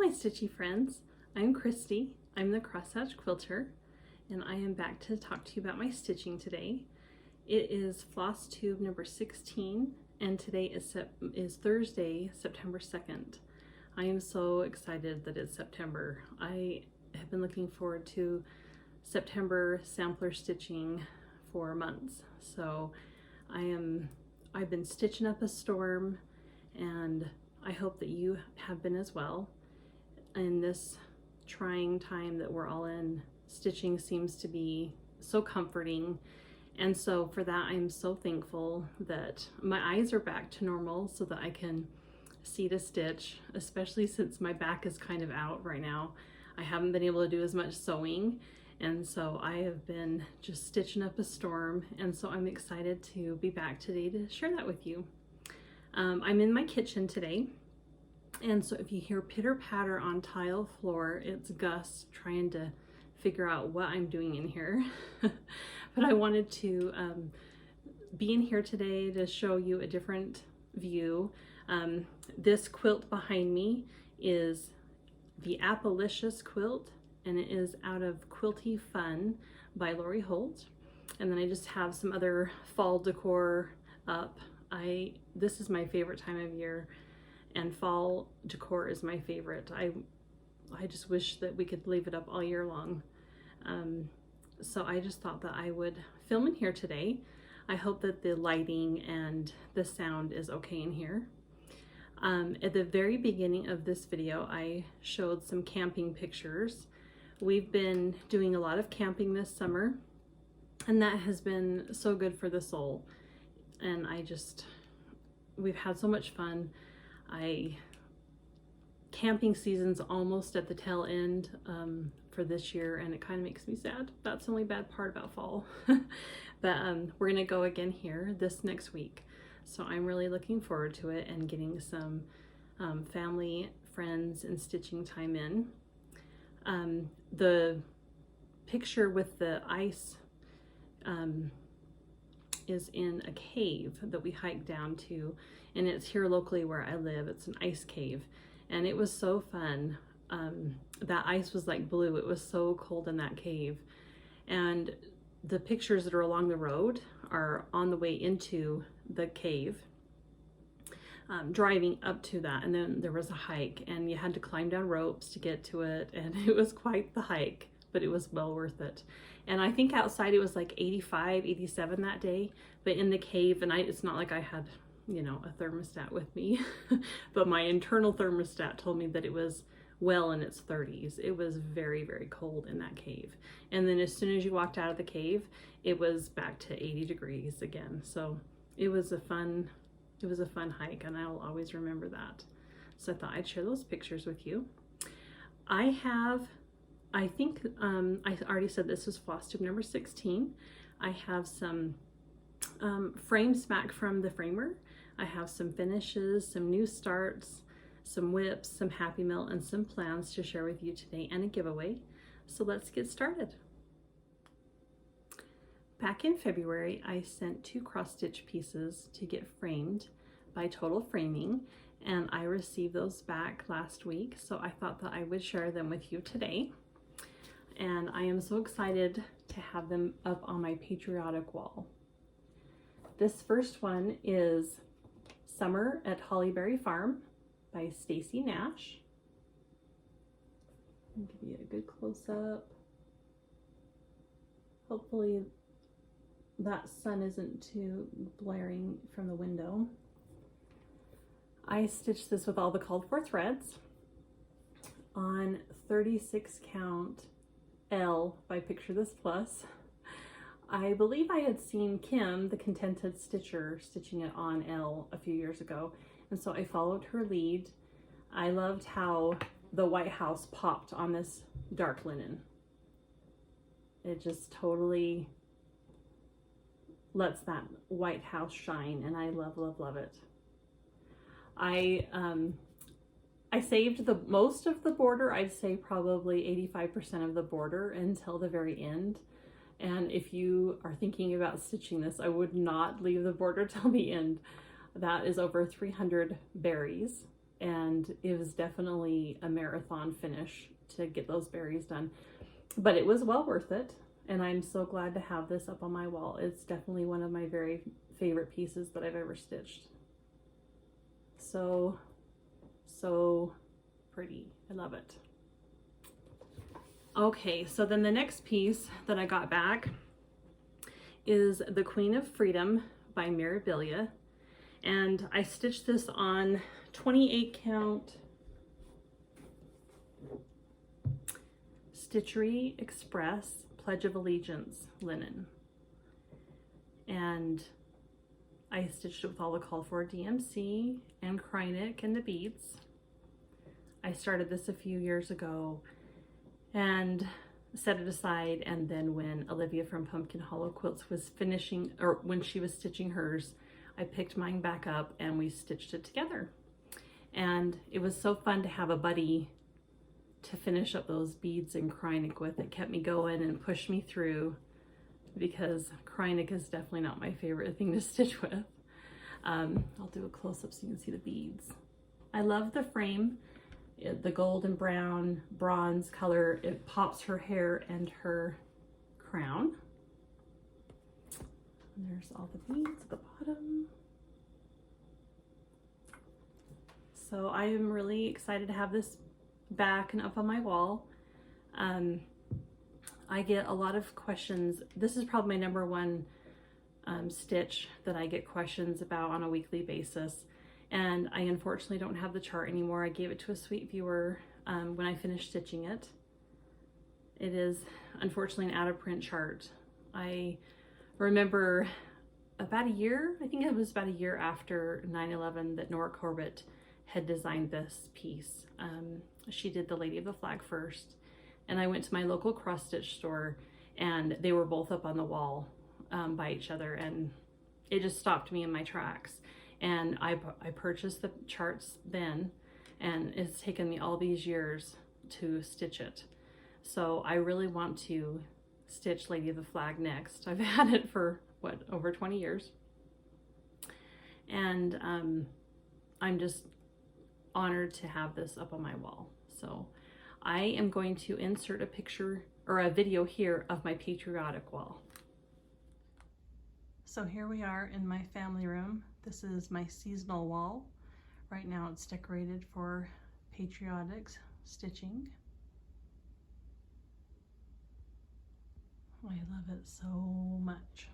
my stitchy friends, I'm Christy. I'm the crosshatch quilter, and I am back to talk to you about my stitching today. It is Flosstube number 16, and today is Thursday, September 2nd. I am so excited that it's September. I have been looking forward to September sampler stitching for months. So I've been stitching up a storm, and I hope that you have been as well. In this trying time that we're all in, stitching seems to be so comforting. And so for that, I'm so thankful that my eyes are back to normal so that I can see to stitch, especially since my back is kind of out right now. I haven't been able to do as much sewing, and so I have been just stitching up a storm, and so I'm excited to be back today to share that with you. I'm in my kitchen today, and so if you hear pitter patter on tile floor, it's Gus trying to figure out what I'm doing in here. But I wanted to be in here today to show you a different view. This quilt behind me is the Appalicious quilt, and it is out of Quilty Fun by Lori Holt. And then I just have some other fall decor up. This is my favorite time of year, and fall decor is my favorite. I just wish that we could leave it up all year long. So I just thought that I would film in here today. I hope that the lighting and the sound is okay in here. At the very beginning of this video, I showed some camping pictures. We've been doing a lot of camping this summer, and that has been so good for the soul. And we've had so much fun. Camping season's almost at the tail end for this year, and it kind of makes me sad. That's the only bad part about fall. But we're gonna go again here this next week. So I'm really looking forward to it and getting some family, friends, and stitching time in. The picture with the ice is in a cave that we hiked down to, and it's here locally where I live. It's an ice cave, and it was so fun. That ice was like blue. It was so cold in that cave. And the pictures that are along the road are on the way into the cave, driving up to that, and then there was a hike, and you had to climb down ropes to get to it, and it was quite the hike, but it was well worth it. And I think outside it was like 85, 87 that day, but in the cave, and it's not like I had, you know, a thermostat with me, but my internal thermostat told me that it was well in its 30s. It was very, very cold in that cave. And then as soon as you walked out of the cave, it was back to 80 degrees again. So it was a fun hike, and I'll always remember that. So I thought I'd share those pictures with you. I think I already said this is Flosstube number 16. I have some frames back from the framer. I have some finishes, some new starts, some whips, some Happy Mail, and some plans to share with you today, and a giveaway. So let's get started. Back in February, I sent 2 cross-stitch pieces to get framed by Total Framing, and I received those back last week, so I thought that I would share them with you today. And I am so excited to have them up on my Patriotic wall. This first one is Summer at Hollyberry Farm by Stacy Nash. I'll give you a good close-up. Hopefully that sun isn't too blaring from the window. I stitched this with all the called for threads on 36 count L by Picture This Plus. I believe I had seen Kim, the Contented Stitcher, stitching it on L a few years ago, and so I followed her lead. I loved how the White House popped on this dark linen. It just totally lets that White House shine, and I love, love, love it. I saved the most of the border. I'd say probably 85% of the border until the very end. And if you are thinking about stitching this, I would not leave the border till the end. That is over 300 berries, and it was definitely a marathon finish to get those berries done, but it was well worth it. And I'm so glad to have this up on my wall. It's definitely one of my very favorite pieces that I've ever stitched. So pretty. I love it. Okay, so then the next piece that I got back is the Queen of Freedom by Mirabilia. And I stitched this on 28 count Stitchery Express Pledge of Allegiance linen. And I stitched it with all the called for DMC and Patriotic and the beads. I started this a few years ago and set it aside, and then when Olivia from Pumpkin Hollow Quilts was finishing, or when she was stitching hers, I picked mine back up and we stitched it together. And it was so fun to have a buddy to finish up those beads and Patriotic with. It kept me going and pushed me through, because Patriotic is definitely not my favorite thing to stitch with. I'll do a close-up so you can see the beads. I love the frame. The gold and brown bronze color, it pops her hair and her crown. And there's all the beads at the bottom. So I am really excited to have this back and up on my wall. I get a lot of questions. This is probably my number one stitch that I get questions about on a weekly basis. And I unfortunately don't have the chart anymore. I gave it to a sweet viewer when I finished stitching it. It is unfortunately an out of print chart. I remember about a year, I think it was about a year after 9/11, that Nora Corbett had designed this piece. She did the Lady of the Flag first, and I went to my local cross stitch store and they were both up on the wall by each other, and it just stopped me in my tracks. And I purchased the charts then, and it's taken me all these years to stitch it. So I really want to stitch Lady of the Flag next. I've had it for, what, over 20 years. And I'm just honored to have this up on my wall. So I am going to insert a picture or a video here of my Patriotic wall. So here we are in my family room. This is my seasonal wall. Right now it's decorated for Patriotic stitching. I love it so much.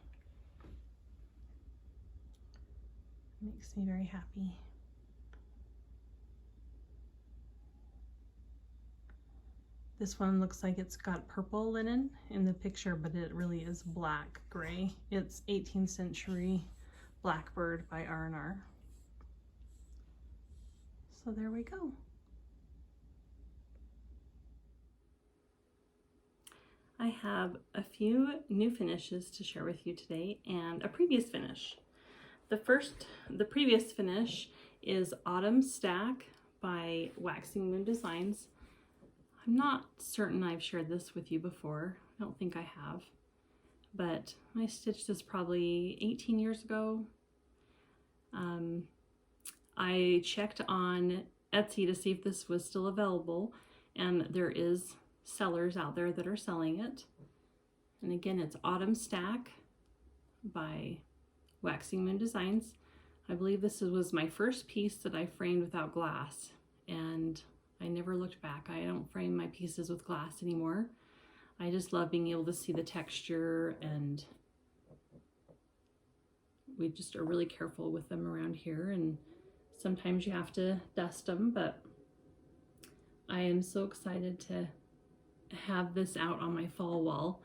It makes me very happy. This one looks like it's got purple linen in the picture, but it really is black gray. It's 18th century Blackbird by R&R. So there we go. I have a few new finishes to share with you today and a previous finish. The previous finish is Autumn Stack by Waxing Moon Designs. I'm not certain I've shared this with you before. I don't think I have, but I stitched this probably 18 years ago. I checked on Etsy to see if this was still available, and there is sellers out there that are selling it. And again, it's Autumn Stack by Waxing Moon Designs. I believe this was my first piece that I framed without glass, and I never looked back. I don't frame my pieces with glass anymore. I just love being able to see the texture, and we just are really careful with them around here, and sometimes you have to dust them, but I am so excited to have this out on my fall wall.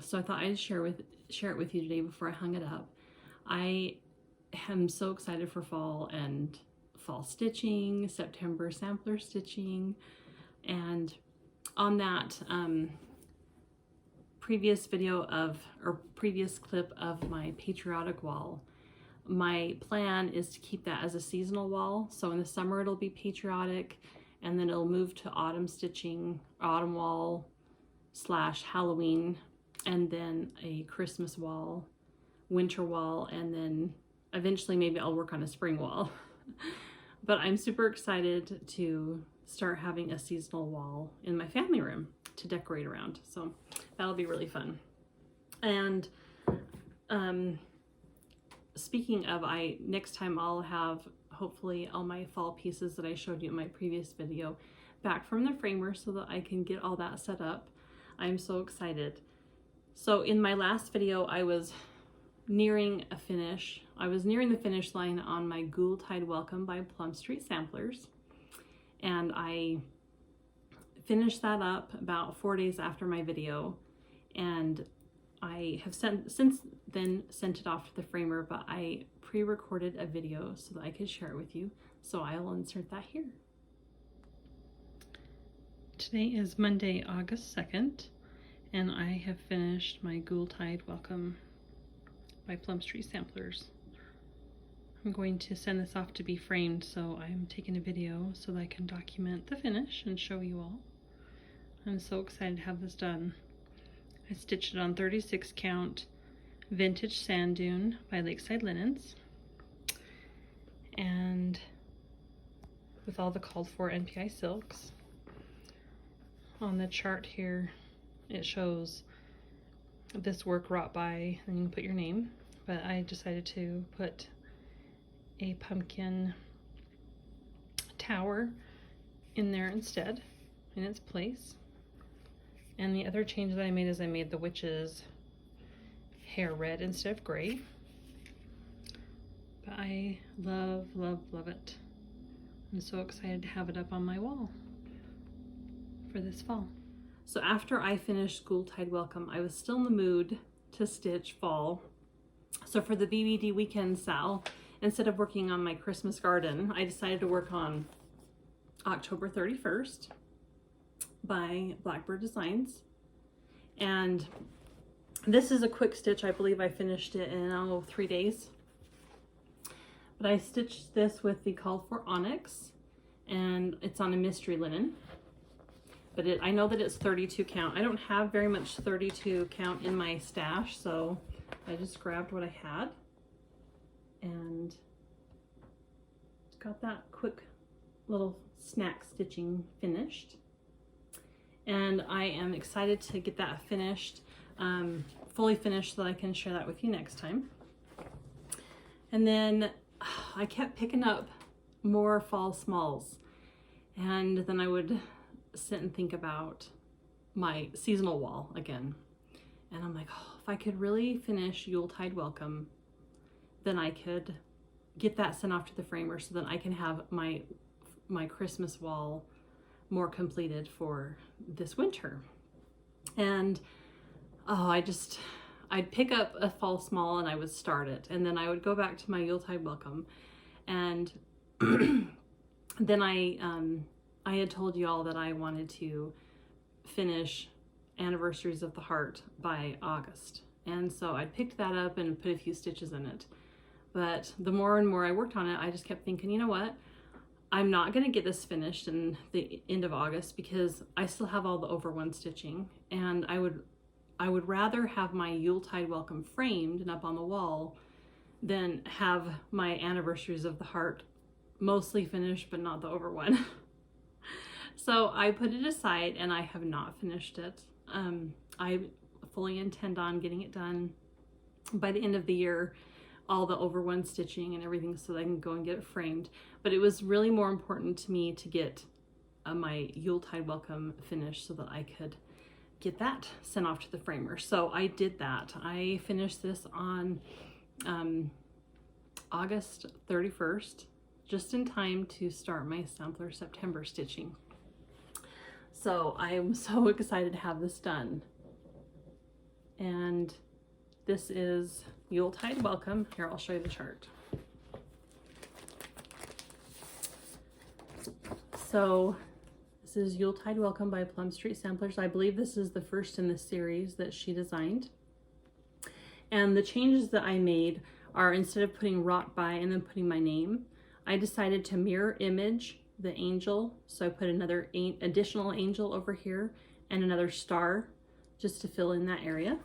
So I thought I'd share it with you today before I hung it up. I am so excited for fall and fall stitching, September sampler stitching, and on that previous clip of my Patriotic wall, my plan is to keep that as a seasonal wall. So in the summer it'll be Patriotic, and then it'll move to autumn stitching, autumn wall / Halloween, and then a Christmas wall, winter wall, and then eventually maybe I'll work on a spring wall. But I'm super excited to start having a seasonal wall in my family room to decorate around. So that'll be really fun. And speaking of, next time I'll have hopefully all my fall pieces that I showed you in my previous video back from the framer so that I can get all that set up. I'm so excited. So in my last video, I was nearing a finish. I was nearing the finish line on my Yuletide Welcome by Plum Street Samplers. And I finished that up about 4 days after my video. And I have since then sent it off to the framer, but I pre-recorded a video so that I could share it with you. So I will insert that here. Today is Monday, August 2nd, and I have finished my Yuletide Welcome by Plum Street Samplers. I'm going to send this off to be framed, so I'm taking a video so that I can document the finish and show you all. I'm so excited to have this done. I stitched it on 36 count Vintage Sand Dune by Lakeside Linens, and with all the called for NPI silks. On the chart here, it shows this work wrought by, and you can put your name, but I decided to put a pumpkin tower in there instead, in its place. And the other change that I made is I made the witch's hair red instead of gray. But I love, love, love it. I'm so excited to have it up on my wall for this fall. So after I finished Yuletide Welcome, I was still in the mood to stitch fall. So for the BBD weekend sale, instead of working on my Christmas garden, I decided to work on October 31st by Blackbird Designs. And this is a quick stitch. I believe I finished it in 3 days. But I stitched this with the called for onyx, and it's on a mystery linen. But I know that it's 32 count. I don't have very much 32 count in my stash, so I just grabbed what I had and got that quick little snack stitching finished. And I am excited to get that finished, fully finished, so that I can share that with you next time. And then I kept picking up more fall smalls, and then I would sit and think about my seasonal wall again. And I'm like, oh, if I could really finish Yuletide Welcome, then I could get that sent off to the framer so that I can have my Christmas wall more completed for this winter. And I'd pick up a fall small and I would start it, and then I would go back to my Yuletide Welcome, and then I had told you all that I wanted to finish Anniversaries of the Heart by August, and so I picked that up and put a few stitches in it. But the more and more I worked on it, I just kept thinking, you know what, I'm not going to get this finished in the end of August because I still have all the over one stitching, and I would rather have my Yuletide Welcome framed and up on the wall than have my Anniversaries of the Heart mostly finished but not the over one. So I put it aside and I have not finished it. I fully intend on getting it done by the end of the year, all the over one stitching and everything, so that I can go and get it framed. But it was really more important to me to get my Yuletide Welcome finished so that I could get that sent off to the framer. So I did that. I finished this on August 31st, just in time to start my sampler September stitching. So I'm so excited to have this done. And this is Yuletide Welcome. Here, I'll show you the chart. So this is Yuletide Welcome by Plum Street Samplers. I believe this is the first in the series that she designed. And the changes that I made are, instead of putting wrought by and then putting my name, I decided to mirror image the angel. So I put another additional angel over here and another star just to fill in that area.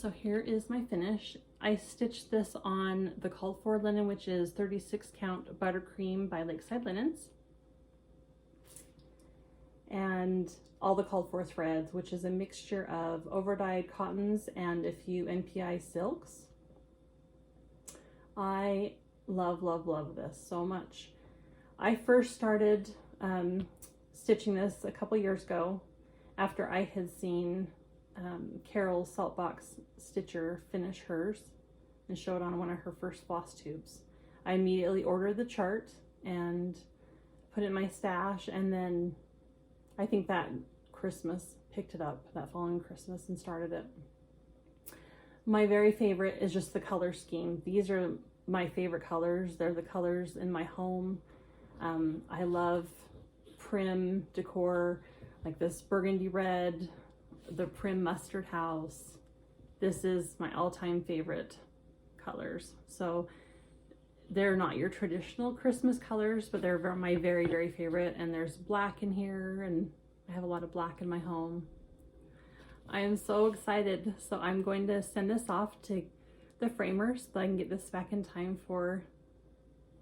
So here is my finish. I stitched this on the called for linen, which is 36 count buttercream by Lakeside Linens, and all the called for threads, which is a mixture of overdyed cottons and a few NPI silks. I love, love, love this so much. I first started stitching this a couple years ago after I had seen Carol's Saltbox Stitcher finish hers and show it on one of her first Flosstubes. I immediately ordered the chart and put it in my stash, and then I think that Christmas picked it up, that following Christmas, and started it. My very favorite is just the color scheme. These are my favorite colors. They're the colors in my home. I love prim decor, like this burgundy red, the prim mustard house. This is my all-time favorite colors. So they're not your traditional Christmas colors, but they're my very, very favorite. And there's black in here, and I have a lot of black in my home. I am so excited. So I'm going to send this off to the framers so I can get this back in time for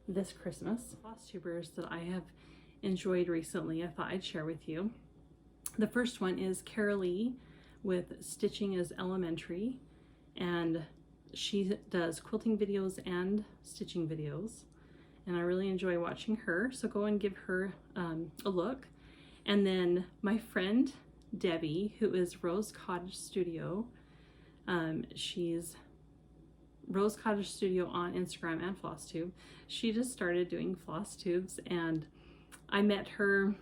this Christmas. Flosstubers that I have enjoyed recently, I thought I'd share with you. The first one is Carolee with Stitching is Elementary, and she does quilting videos and stitching videos, and I really enjoy watching her, so go and give her a look. And then my friend Debbie, who is Rose Cottage Studio, she's Rose Cottage Studio on Instagram and Flosstube. She just started doing Flosstubes, and I met her,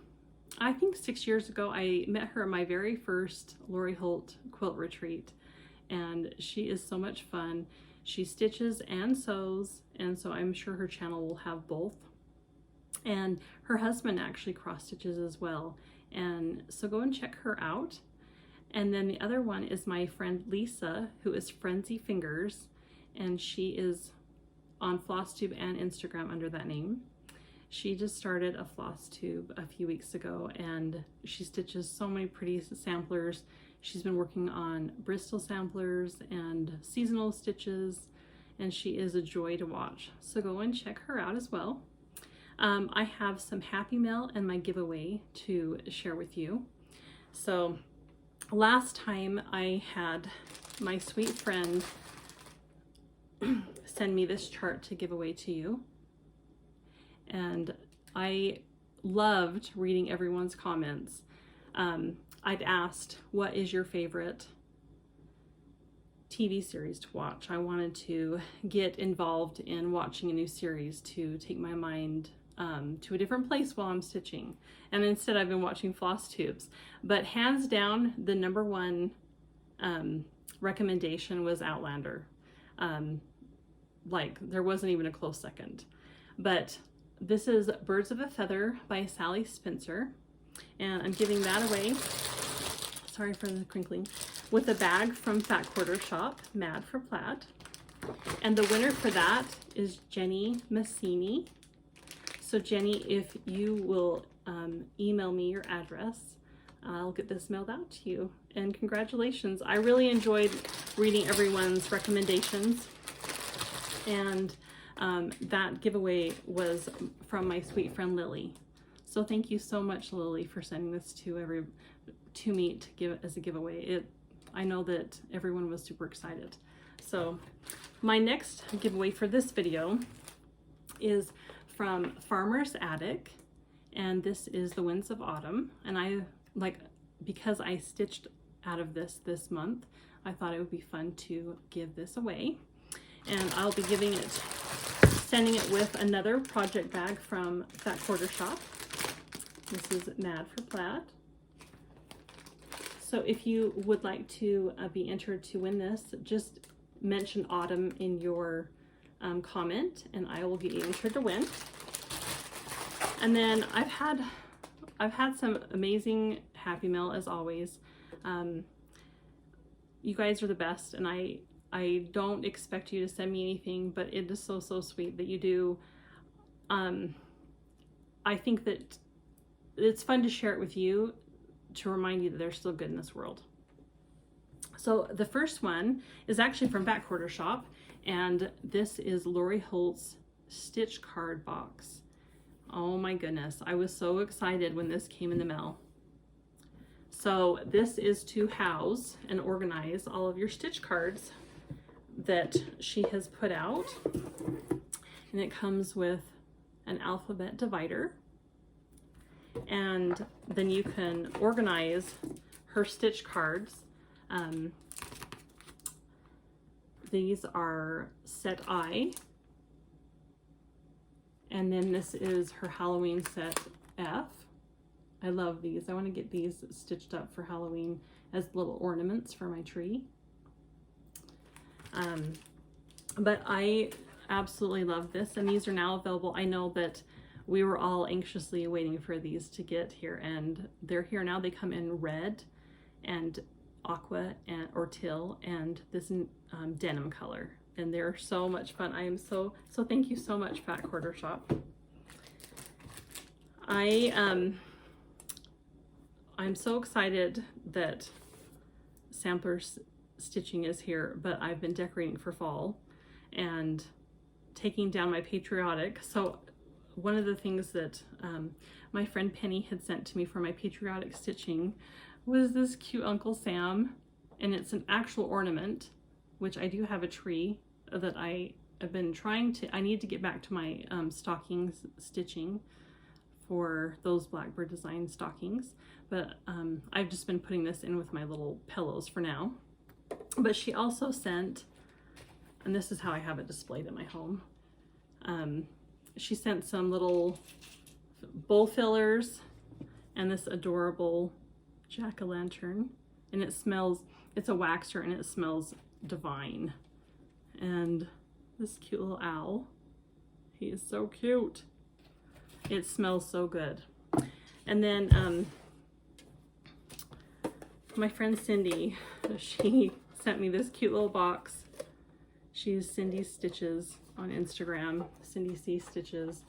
I think 6 years ago. I met her at my very first Lori Holt quilt retreat, and she is so much fun. She stitches and sews, and so I'm sure her channel will have both. And her husband actually cross stitches as well, and so go and check her out. And then the other one is my friend Lisa, who is Frenzy Fingers, and she is on Flosstube and Instagram under that name. She just started a Flosstube a few weeks ago, and she stitches so many pretty samplers. She's been working on Bristol samplers and seasonal stitches, and she is a joy to watch. So go and check her out as well. I have some Happy Mail and my giveaway to share with you. So last time I had my sweet friend send me this chart to give away to you, and I loved reading everyone's comments. I'd asked, what is your favorite TV series to watch? I wanted to get involved in watching a new series to take my mind to a different place while I'm stitching, and instead I've been watching Flosstubes. But hands down, the number one recommendation was Outlander. Like, there wasn't even a close second. But this is Birds of a Feather by Sally Spencer, and I'm giving that away, sorry for the crinkling, with a bag from Fat Quarter Shop, Mad for Plaid. And the winner for that is Jenny Massini. So Jenny, if you will email me your address, I'll get this mailed out to you. And congratulations. I really enjoyed reading everyone's recommendations, and that giveaway was from my sweet friend Lily. So thank you so much, Lily, for sending this to me to give as a giveaway. I know that everyone was super excited. So my next giveaway for this video is from Farmer's Attic, and this is The Winds of Autumn. And because I stitched out of this month, I thought it would be fun to give this away. And I'll be sending it with another project bag from Fat Quarter Shop. This is Mad for Plaid. So if you would like to be entered to win this, just mention autumn in your comment, and I will get you entered to win. And then I've had some amazing Happy Mail as always. You guys are the best, and I don't expect you to send me anything, but it is so, so sweet that you do. I think that it's fun to share it with you, to remind you that there's still good in this world. So the first one is actually from Back Quarter Shop, and this is Lori Holt's stitch card box. Oh my goodness, I was so excited when this came in the mail. So this is to house and organize all of your stitch cards that she has put out. And it comes with an alphabet divider. And then you can organize her stitch cards. These are set I. And then this is her Halloween set F. I love these. I want to get these stitched up for Halloween as little ornaments for my tree. But I absolutely love this, and these are now available. I know that we were all anxiously waiting for these to get here, and they're here now. They come in red and aqua and or teal and this denim color, and they're so much fun. I am so thank you so much, Fat Quarter Shop. I'm so excited that Sampler's Stitching is here, but I've been decorating for fall and taking down my Patriotic. So one of the things that my friend Penny had sent to me for my Patriotic stitching was this cute Uncle Sam, and it's an actual ornament, which I do have a tree that I have been trying to, I need to get back to my stockings stitching for those Blackbird design stockings, but I've just been putting this in with my little pillows for now. But she also sent, and this is how I have it displayed in my home, she sent some little bowl fillers and this adorable jack-o'-lantern, and it smells, it's a waxer and it smells divine. And this cute little owl, he is so cute. It smells so good. And then my friend Cindy, she sent me this cute little box. She's Cindy Stitches on Instagram, Cindy C Stitches,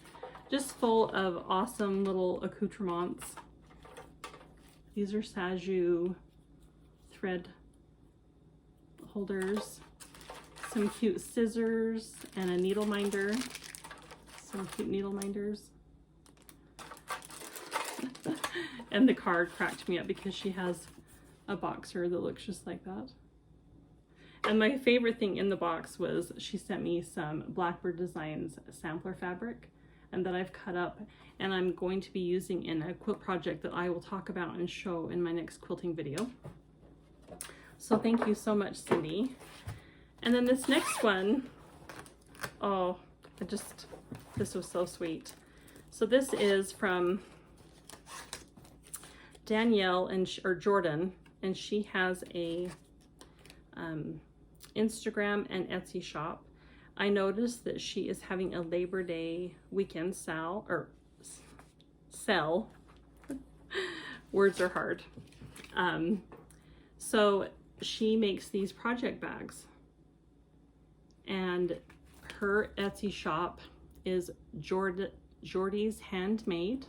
just full of awesome little accoutrements. These are Saju thread holders, some cute scissors, and a needle minder. Some cute needle minders. And the card cracked me up because she has a boxer that looks just like that. And my favorite thing in the box was she sent me some Blackbird Designs sampler fabric, and that I've cut up and I'm going to be using in a quilt project that I will talk about and show in my next quilting video. So thank you so much, Cindy. And then this next one, oh, this was so sweet. So this is from Danielle or Jordan, and she has a Instagram and Etsy shop. I noticed that she is having a Labor Day weekend sell. Words are hard. So she makes these project bags, and her Etsy shop is Jordy's Handmade.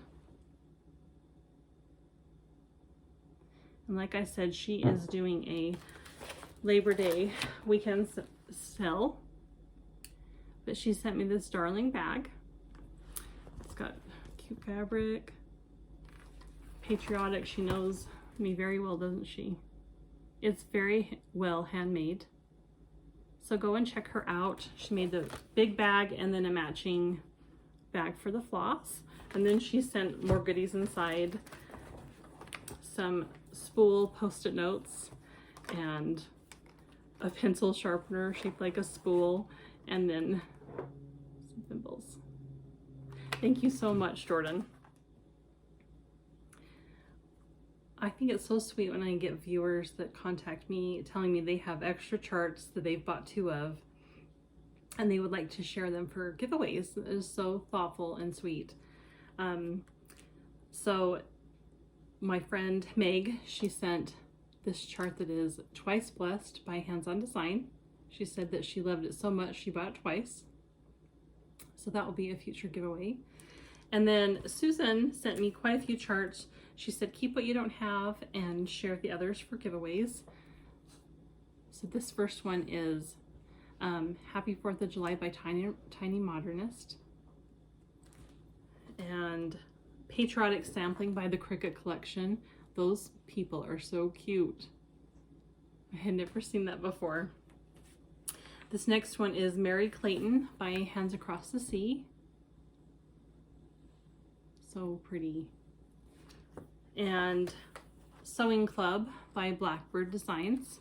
And like I said, she is doing a Labor Day weekend sale. But she sent me this darling bag. It's got cute fabric. Patriotic. She knows me very well, doesn't she? It's very well handmade. So go and check her out. She made the big bag and then a matching bag for the floss. And then she sent more goodies inside. Some spool post-it notes and a pencil sharpener shaped like a spool, and then some thimbles. Thank you so much, Jordan. I think it's so sweet when I get viewers that contact me telling me they have extra charts that they've bought 2 of and they would like to share them for giveaways. It is so thoughtful and sweet. So my friend Meg, she sent this chart that is Twice Blessed by Hands On Design. She said that she loved it so much she bought it twice. So that will be a future giveaway. And then Susan sent me quite a few charts. She said, keep what you don't have and share the others for giveaways. So this first one is Happy 4th of July by Tiny Modernist. And Patriotic Sampling by the Cricket Collection. Those people are so cute. I had never seen that before. This next one is Mary Clayton by Hands Across the Sea. So pretty. And Sewing Club by Blackbird Designs.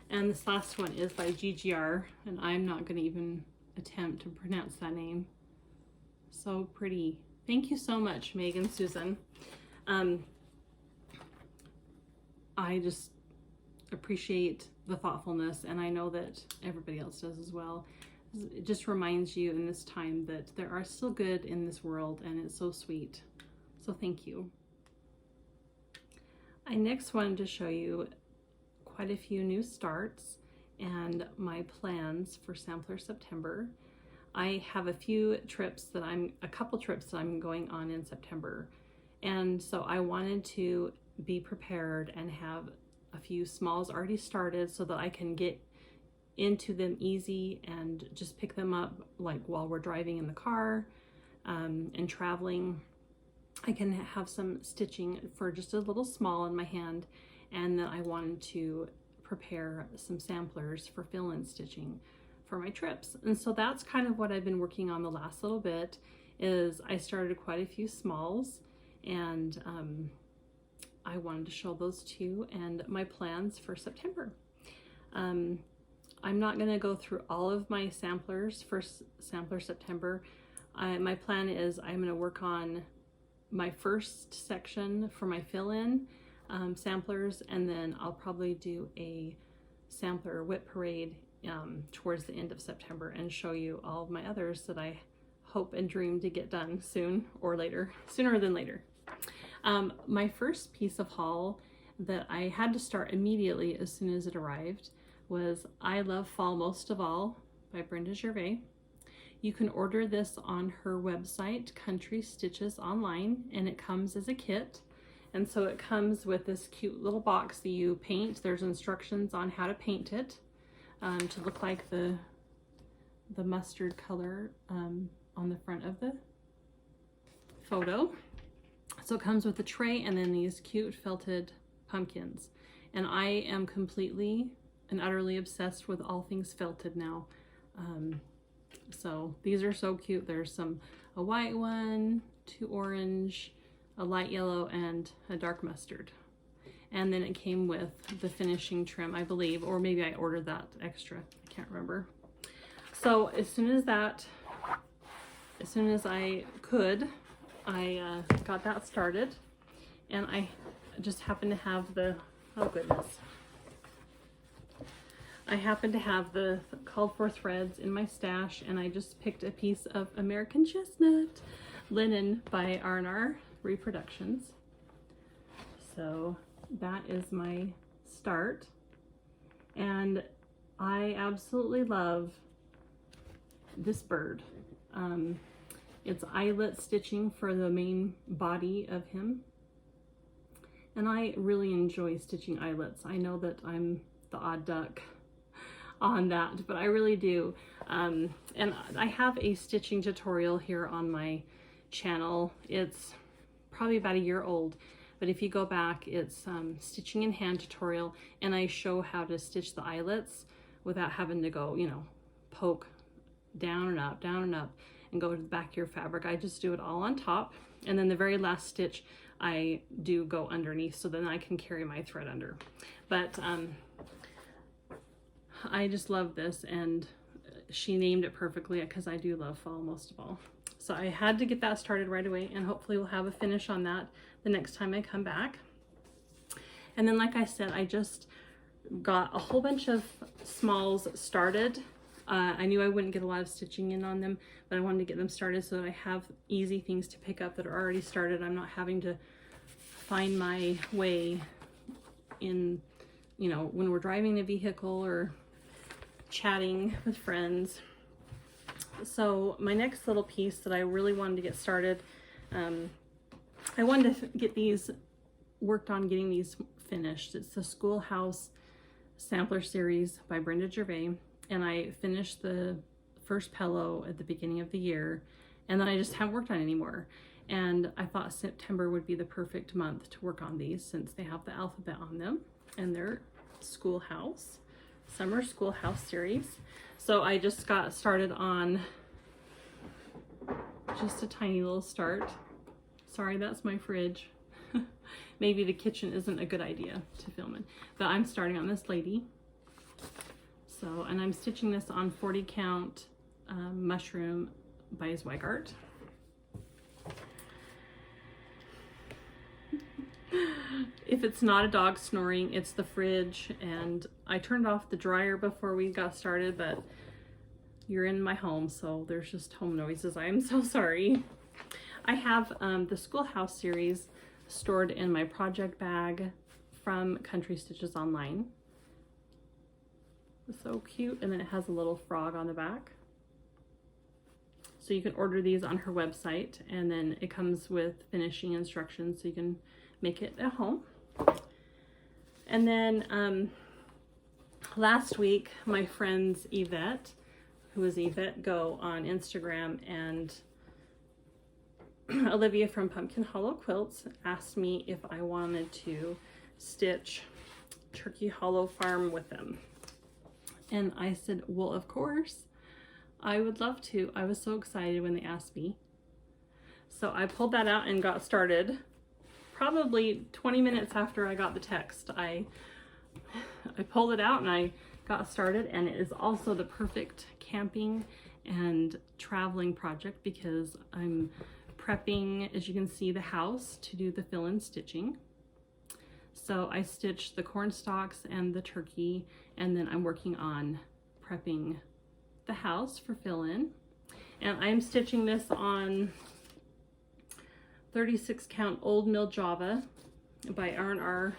And this last one is by GGR, and I'm not going to even attempt to pronounce that name. So pretty. Thank you so much, Meg and Susan. I just appreciate the thoughtfulness, and I know that everybody else does as well. It just reminds you in this time that there are still good in this world, and it's so sweet. So thank you. I next wanted to show you quite a few new starts and my plans for Sampler September. I have a couple trips that I'm going on in September. And so I wanted to be prepared and have a few smalls already started so that I can get into them easy and just pick them up like while we're driving in the car and traveling. I can have some stitching for just a little small in my hand, and then I wanted to prepare some samplers for fill-in stitching for my trips. And so that's kind of what I've been working on the last little bit. Is I started quite a few smalls, and I wanted to show those too, and my plans for September. I'm not going to go through all of my samplers for Sampler September. My plan is I'm going to work on my first section for my fill-in samplers, and then I'll probably do a sampler whip parade towards the end of September and show you all of my others that I hope and dream to get done soon or later, sooner than later. My first piece of haul that I had to start immediately as soon as it arrived was I Love Fall Most of All by Brenda Gervais. You can order this on her website, Country Stitches Online, and it comes as a kit. And so it comes with this cute little box that you paint. There's instructions on how to paint it to look like the mustard color on the front of the photo. So it comes with a tray and then these cute felted pumpkins. And I am completely and utterly obsessed with all things felted now. So these are so cute. There's a white one, 2 orange, a light yellow, and a dark mustard. And then it came with the finishing trim, I believe, or maybe I ordered that extra. I can't remember. So as soon as I could, I got that started, and I just happened to have I happened to have the called for threads in my stash, and I just picked a piece of American Chestnut linen by R&R Reproductions. So that is my start, and I absolutely love this bird. It's eyelet stitching for the main body of him, and I really enjoy stitching eyelets. I know that I'm the odd duck on that, but I really do. And I have a stitching tutorial here on my channel. It's probably about a year old, but if you go back, it's stitching in hand tutorial, and I show how to stitch the eyelets without having to go, you know, poke down and up, and go to the back of your fabric. I just do it all on top, and then the very last stitch I do go underneath, so then I can carry my thread under. But I just love this, and she named it perfectly because I do love fall most of all. So I had to get that started right away, and hopefully we'll have a finish on that the next time I come back. And then, like I said, I just got a whole bunch of smalls started. I knew I wouldn't get a lot of stitching in on them, but I wanted to get them started so that I have easy things to pick up that are already started. I'm not having to find my way in, you know, when we're driving a vehicle or chatting with friends. So my next little piece that I really wanted to get started, I wanted to get these worked on getting these finished. It's the Schoolhouse Sampler Series by Brenda Gervais, and I finished the first pillow at the beginning of the year, and then I just haven't worked on it anymore. And I thought September would be the perfect month to work on these since they have the alphabet on them, and they're Schoolhouse, Summer Schoolhouse Series. So I just got started on just a tiny little start. Sorry, that's my fridge. Maybe the kitchen isn't a good idea to film in, but I'm starting on this lady. So, and I'm stitching this on 40 count mushroom by Zweigart. If it's not a dog snoring, it's the fridge, and I turned off the dryer before we got started, but you're in my home, so there's just home noises. I am so sorry. I have the Schoolhouse series stored in my project bag from Country Stitches Online. It's so cute, and then it has a little frog on the back. So you can order these on her website, and then it comes with finishing instructions so you can make it at home. And then last week, my friends Yvette, who is Yvette Go on Instagram, and Olivia from Pumpkin Hollow Quilts asked me if I wanted to stitch Turkey Hollow Farm with them. And I said, well, of course, I would love to. I was so excited when they asked me. So I pulled that out and got started. Probably 20 minutes after I got the text, I pulled it out and I got started, and it is also the perfect camping and traveling project because I'm prepping, as you can see, the house to do the fill-in stitching. So I stitched the corn stalks and the turkey, and then I'm working on prepping the house for fill-in. And I'm stitching this on 36 count Old Mill Java by R&R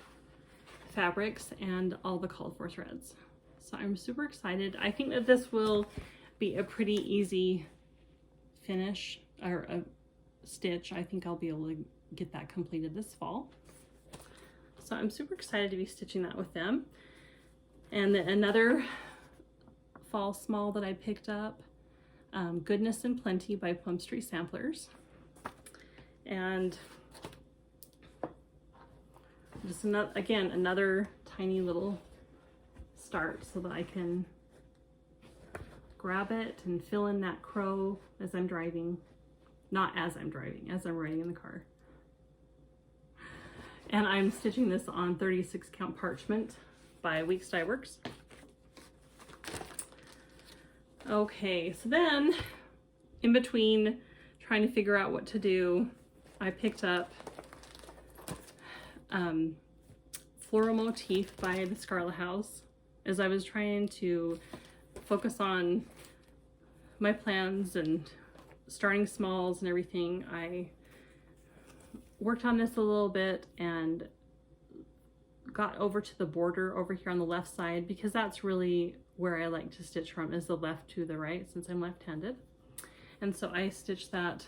Fabrics and all the called for threads. So I'm super excited. I think that this will be a pretty easy finish or a stitch. I think I'll be able to get that completed this fall. So I'm super excited to be stitching that with them. And then another fall small that I picked up, Goodness and Plenty by Plum Street Samplers. And just another tiny little start so that I can grab it and fill in that crow as I'm driving. Not as I'm driving, as I'm riding in the car. And I'm stitching this on 36 count parchment by Weeks Dye Works. Okay, so then in between trying to figure out what to do, I picked up Floral Motif by the Scarlet House. As I was trying to focus on my plans and starting smalls and everything, I worked on this a little bit and got over to the border over here on the left side, because that's really where I like to stitch from, is the left to the right, since I'm left-handed. And so I stitched that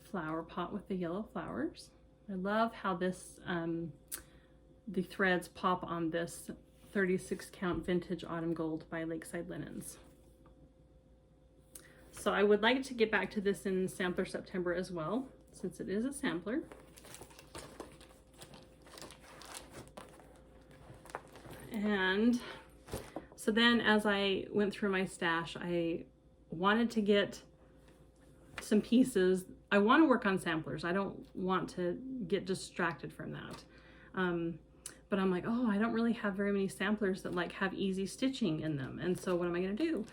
flower pot with the yellow flowers. I love how this the threads pop on this 36 count Vintage Autumn Gold by Lakeside Linens. So I would like to get back to this in Sampler September as well, since it is a sampler. And so then as I went through my stash, I wanted to get some pieces. I want to work on samplers. I don't want to get distracted from that. But I'm like, oh, I don't really have very many samplers that like have easy stitching in them. And so what am I going to do?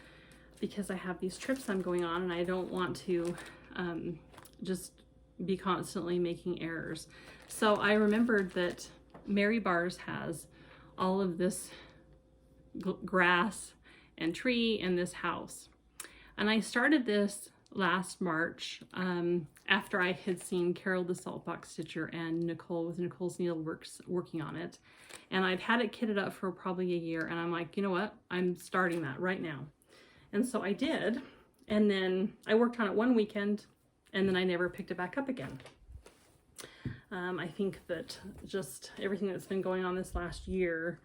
Because I have these trips I'm going on, and I don't want to just be constantly making errors. So I remembered that Mary Bars has all of this grass and tree in this house. And I started this last March after I had seen Carol the Saltbox Stitcher and Nicole with Nicole's Needleworks working on it. And I'd had it kitted up for probably a year, and I'm like, you know what? I'm starting that right now. And so I did, and then I worked on it one weekend, and then I never picked it back up again. I think that just everything that's been going on this last year,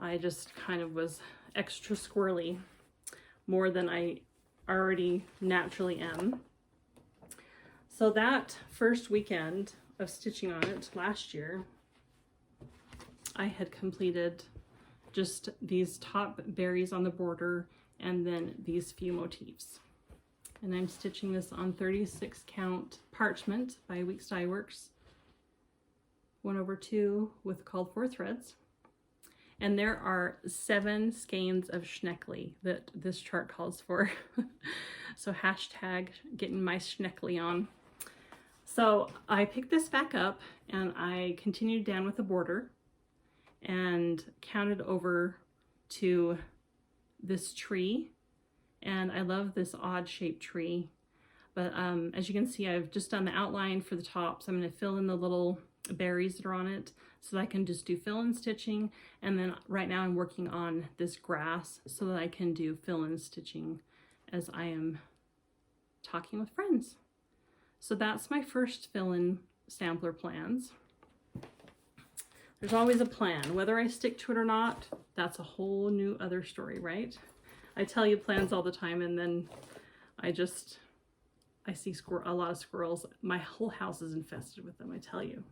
I just kind of was extra squirrely, more than I already naturally am. So that first weekend of stitching on it last year, I had completed just these top berries on the border and then these few motifs. And I'm stitching this on 36 count parchment by Weeks Dye Works, 1/2 with called for threads. And there are 7 skeins of Schneckly that this chart calls for. So hashtag getting my Schneckly on. So I picked this back up and I continued down with the border and counted over to this tree. And I love this odd shaped tree. But as you can see, I've just done the outline for the top. So I'm going to fill in the little berries that are on it so that I can just do fill-in stitching. And then right now I'm working on this grass so that I can do fill-in stitching as I am talking with friends. So that's my first fill-in sampler plans. There's always a plan. Whether I stick to it or not, that's a whole new other story, right? I tell you plans all the time and then I see a lot of squirrels. My whole house is infested with them, I tell you.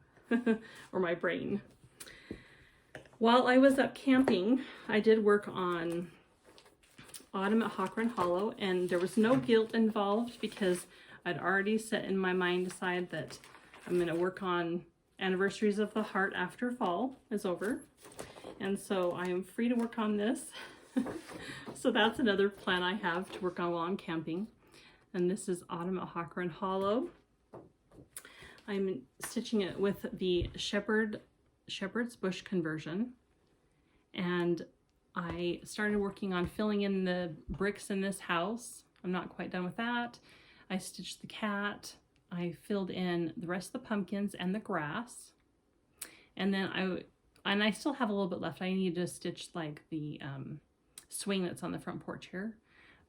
Or my brain. While I was up camping, I did work on Autumn at Hawk Run Hollow, and there was no guilt involved because I'd already set in my mind aside that I'm going to work on Anniversaries of the Heart after fall is over. And so I am free to work on this. So that's another plan I have to work on while I'm camping. And this is Autumn at Hawk Run Hollow. I'm stitching it with the Shepherd's Bush conversion. And I started working on filling in the bricks in this house. I'm not quite done with that. I stitched the cat. I filled in the rest of the pumpkins and the grass. And then I still have a little bit left. I need to stitch like the swing that's on the front porch here.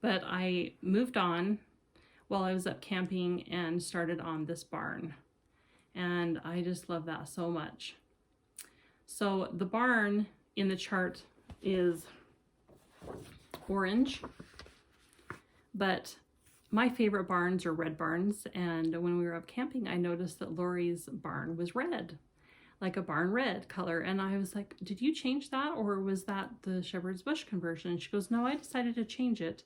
But I moved on while I was up camping and started on this barn. And I just love that so much. So the barn in the chart is orange, but my favorite barns are red barns. And when we were up camping, I noticed that Lori's barn was red, like a barn red color. And I was like, did you change that? Or was that the Shepherd's Bush conversion? And she goes, no, I decided to change it.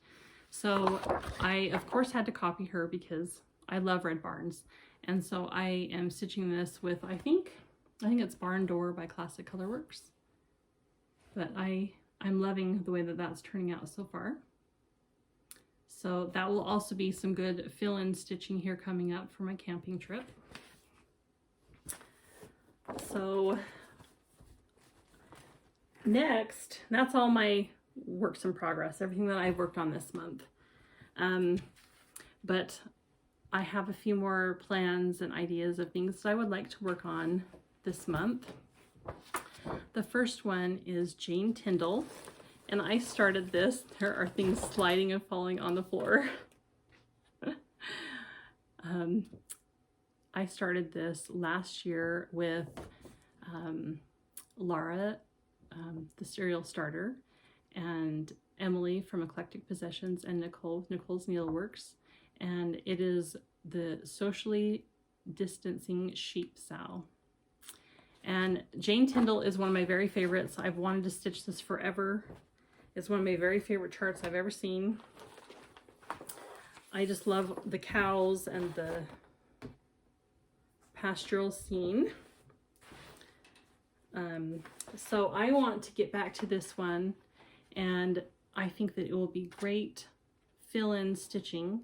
So I, of course, had to copy her because I love red barns. And so I am stitching this with, I think it's Barn Door by Classic Colorworks. But I'm loving the way that that's turning out so far. So that will also be some good fill-in stitching here coming up for my camping trip. So next, that's all my works in progress, everything that I've worked on this month. But I have a few more plans and ideas of things that I would like to work on this month. The first one is Jane Tyndall, and I started this. There are things sliding and falling on the floor. I started this last year with Laura, the serial starter, and Emily from Eclectic Possessions, and Nicole's Needleworks. And it is the Socially Distancing Sheep Sow. And Jane Tyndall is one of my very favorites. I've wanted to stitch this forever. It's one of my very favorite charts I've ever seen. I just love the cows and the pastoral scene. So I want to get back to this one, and I think that it will be great fill-in stitching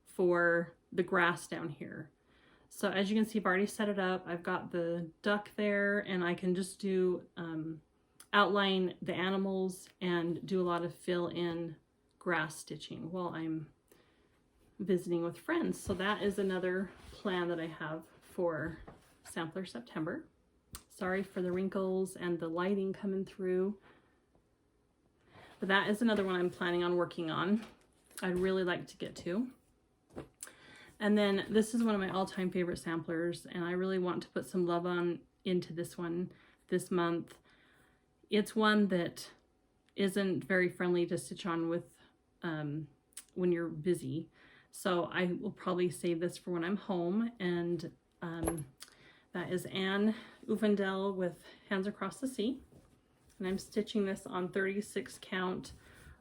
for the grass down here. So as you can see, I've already set it up. I've got the duck there, and I can just do outline the animals and do a lot of fill-in grass stitching while I'm visiting with friends. So that is another plan that I have for Sampler September. Sorry for the wrinkles and the lighting coming through. But that is another one I'm planning on working on. I'd really like to get to. And then this is one of my all-time favorite samplers, and I really want to put some love on into this one this month. It's one that isn't very friendly to stitch on with when you're busy. So I will probably save this for when I'm home, and that is Anne Uvendel with Hands Across the Sea. And I'm stitching this on 36 count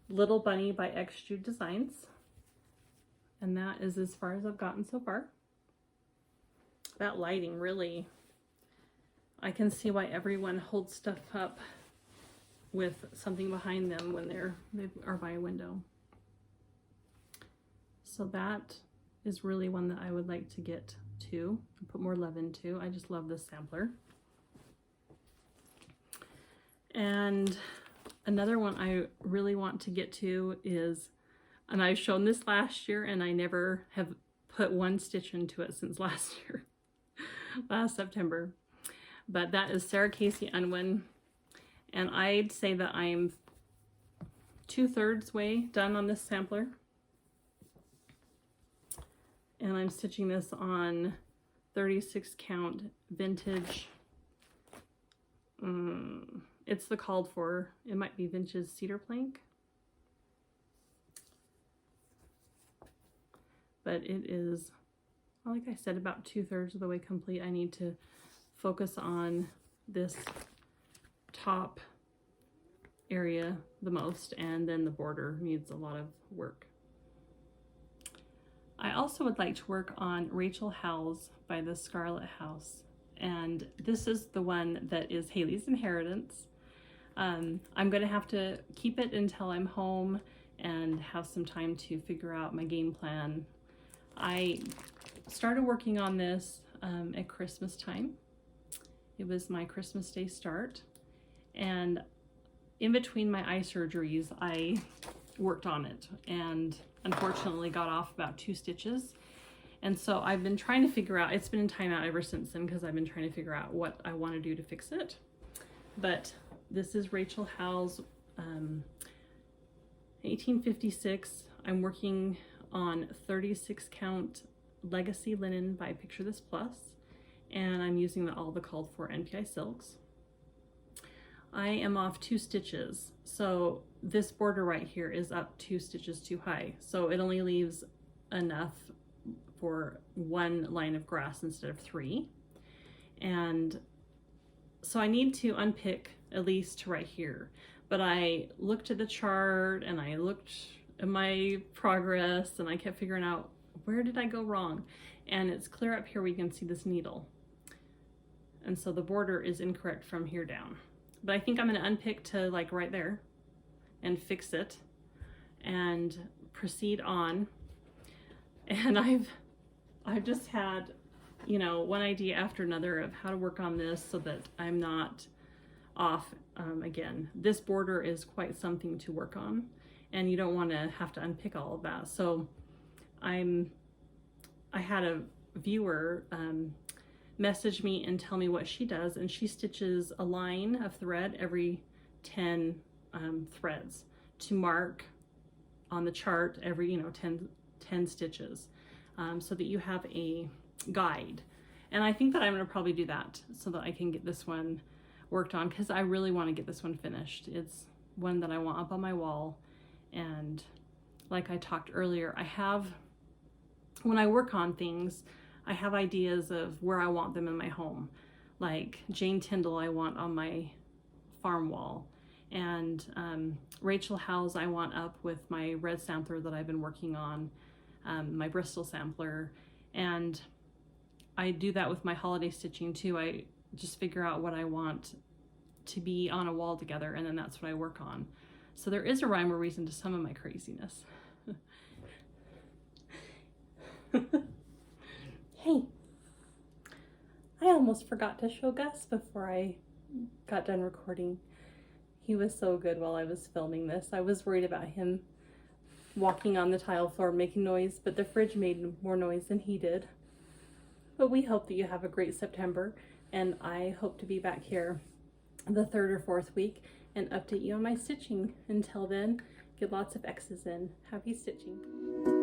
Little Bunny by X Jude Designs. And that is as far as I've gotten so far. That lighting really, I can see why everyone holds stuff up with something behind them when they are by a window. So that is really one that I would like to get to and put more love into. I just love this sampler. And another one I really want to get to is, and I've shown this last year and I never have put one stitch into it since last year, last September. But that is Sarah Casey Unwin. And I'd say that I'm 2/3 way done on this sampler. And I'm stitching this on 36 count vintage. It's the called for, it might be vintage cedar plank. But it is, like I said, about 2/3 of the way complete. I need to focus on this top area the most, and then the border needs a lot of work. I also would like to work on Rachel Howes by the Scarlet House, and this is the one that is Haley's Inheritance. I'm going to have to keep it until I'm home and have some time to figure out my game plan. I started working on this at Christmas time. It was my Christmas Day start, and in between my eye surgeries I worked on it and unfortunately got off about 2 stitches. And so I've been trying to figure out, it's been in timeout ever since then because I've been trying to figure out what I want to do to fix it. But this is Rachel Howes, 1856. I'm working on 36 count Legacy Linen by Picture This Plus, and I'm using all the called for NPI silks. I am off 2 stitches, so this border right here is up 2 stitches too high, so it only leaves enough for 1 line of grass instead of 3. And so I need to unpick at least to right here, but I looked at the chart and I looked at my progress and I kept figuring out where did I go wrong, and it's clear up here where you can see this needle, and so the border is incorrect from here down. But I think I'm going to unpick to like right there and fix it and proceed on. And I've just had, you know, one idea after another of how to work on this so that I'm not off again. This border is quite something to work on, and you don't want to have to unpick all of that. So I had a viewer message me and tell me what she does, and she stitches a line of thread every 10 threads to mark on the chart every, you know, 10 stitches, so that you have a guide. And I think that I'm going to probably do that so that I can get this one worked on, because I really want to get this one finished. It's one that I want up on my wall, and like I talked earlier, when I work on things, I have ideas of where I want them in my home. Like Jane Tyndall I want on my farm wall, and Rachel Howes I want up with my red sampler that I've been working on, my Bristol sampler. And I do that with my holiday stitching too. I just figure out what I want to be on a wall together, and then that's what I work on. So there is a rhyme or reason to some of my craziness. Hey, I almost forgot to show Gus before I got done recording. He was so good while I was filming this. I was worried about him walking on the tile floor making noise, but the fridge made more noise than he did. But we hope that you have a great September, and I hope to be back here the 3rd or 4th week and update you on my stitching. Until then, get lots of X's in. Happy stitching.